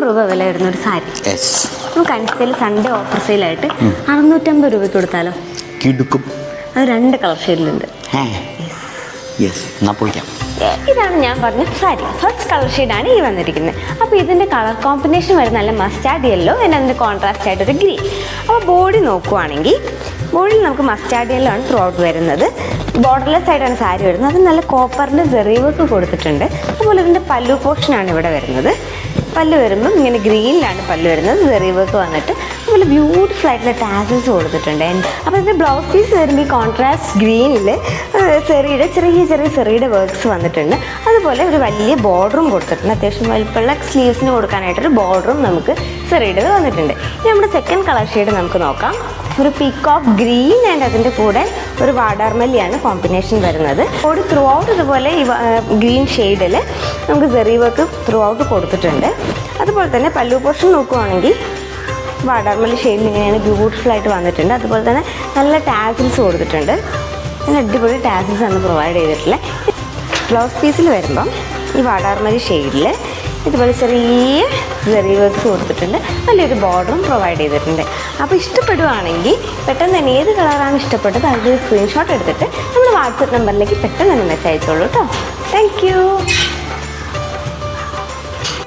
രൂപ വില വരുന്നൊരു സാരി. നമുക്ക് അൻസ്റ്റയിൽ സൺഡേ ഓഫർ സെയിലായിട്ട് 650 രൂപയ്ക്ക് കൊടുത്താലോ? കിടുക്കും. അത് 2 കളർ ഷെയ്ഡിലുണ്ട്. ഇതാണ് ഞാൻ പറഞ്ഞ സാരി. ഫസ്റ്റ് കളർ ഷെയ്ഡാണ് ഈ വന്നിരിക്കുന്നത്. അപ്പോൾ ഇതിൻ്റെ കളർ കോമ്പിനേഷൻ വരുന്ന നല്ല മസ്റ്റാർഡ് യെല്ലോ, പിന്നെ അതിൻ്റെ കോൺട്രാസ്റ്റ് ആയിട്ടൊരു ഗ്രീൻ. അപ്പോൾ ബോഡി നോക്കുവാണെങ്കിൽ ബോഡിയിൽ നമുക്ക് മസ്റ്റാർഡ് യെല്ലോ ആണ് ത്രൂ ഔട്ട് വരുന്നത്. ബോർഡർലെസ് ആയിട്ടാണ് സാരി വരുന്നത്. അത് നല്ല കോപ്പറിൻ്റെ ജെറി വർക്ക് കൊടുത്തിട്ടുണ്ട്. അതുപോലെ ഇതിൻ്റെ പല്ലു പോർഷനാണ് ഇവിടെ വരുന്നത്. പല്ല് വരുമ്പം ഇങ്ങനെ ഗ്രീനിലാണ് പല്ല് വരുന്നത്, ജെറി വർക്ക് വന്നിട്ട്. അതുപോലെ ബ്യൂട്ടിഫുൾ ആയിട്ടുള്ള ടാസൽസ് കൊടുത്തിട്ടുണ്ട്. അപ്പോൾ ഇതിൻ്റെ ബ്ലൗസ് പീസ് വരുമ്പോൾ ഈ കോൺട്രാസ്റ്റ് ഗ്രീനിൽ ചെറിയുടെ ചെറിയ ചെറിയുടെ വർക്ക്സ് വന്നിട്ടുണ്ട്. അതുപോലെ ഒരു വലിയ ബോർഡറും കൊടുത്തിട്ടുണ്ട്. അത്യാവശ്യം വലിപ്പമുള്ള സ്ലീവ്സിന് കൊടുക്കാനായിട്ടൊരു ബോർഡറും നമുക്ക് ചെറിയുടേത് വന്നിട്ടുണ്ട്. ഇനി നമ്മുടെ സെക്കൻഡ് കളർ ഷെയ്ഡ് നമുക്ക് നോക്കാം. ഒരു പീക്കോക്ക് ഗ്രീൻ ആൻഡ് അതിൻ്റെ കൂടെ ഒരു വാടാർമല്ലിയാണ് കോമ്പിനേഷൻ വരുന്നത്. ബോഡി ത്രൂ ഔട്ട് ഇതുപോലെ ഈ ഗ്രീൻ ഷെയ്ഡിൽ നമുക്ക് ജെറി വർക്ക് ത്രൂ ഔട്ട് കൊടുത്തിട്ടുണ്ട്. അതുപോലെ തന്നെ പല്ലു പോർഷൻ നോക്കുവാണെങ്കിൽ വാടാർമല്ലി ഷെയ്ഡിൽ ഇങ്ങനെയാണ് ബ്യൂട്ടിഫുൾ ആയിട്ട് വന്നിട്ടുണ്ട്. അതുപോലെ തന്നെ നല്ല ടാസിൽസ് കൊടുത്തിട്ടുണ്ട്. നല്ല അടിപൊളി ടാസിൽസ് ആണ് പ്രൊവൈഡ് ചെയ്തിട്ടുള്ളത്. ബ്ലൗസ് പീസിൽ വരുമ്പം ഈ വാടാർമല്ലി ഷെയ്ഡിൽ ഇതുപോലെ ചെറിയ ജെറി വർക്ക്സ് കൊടുത്തിട്ടുണ്ട്. നല്ലൊരു ബോർഡറും പ്രൊവൈഡ് ചെയ്തിട്ടുണ്ട്. അപ്പോൾ ഇഷ്ടപ്പെടുവാണെങ്കിൽ പെട്ടെന്ന് തന്നെ ഏത് കളറാണ് ഇഷ്ടപ്പെട്ടത് അതിൻ്റെ സ്ക്രീൻഷോട്ട് എടുത്തിട്ട് നമ്മുടെ വാട്സപ്പ് നമ്പറിലേക്ക് പെട്ടെന്ന് തന്നെ മെസ്സേജ് അയച്ചോളൂ കേട്ടോ. Thank you.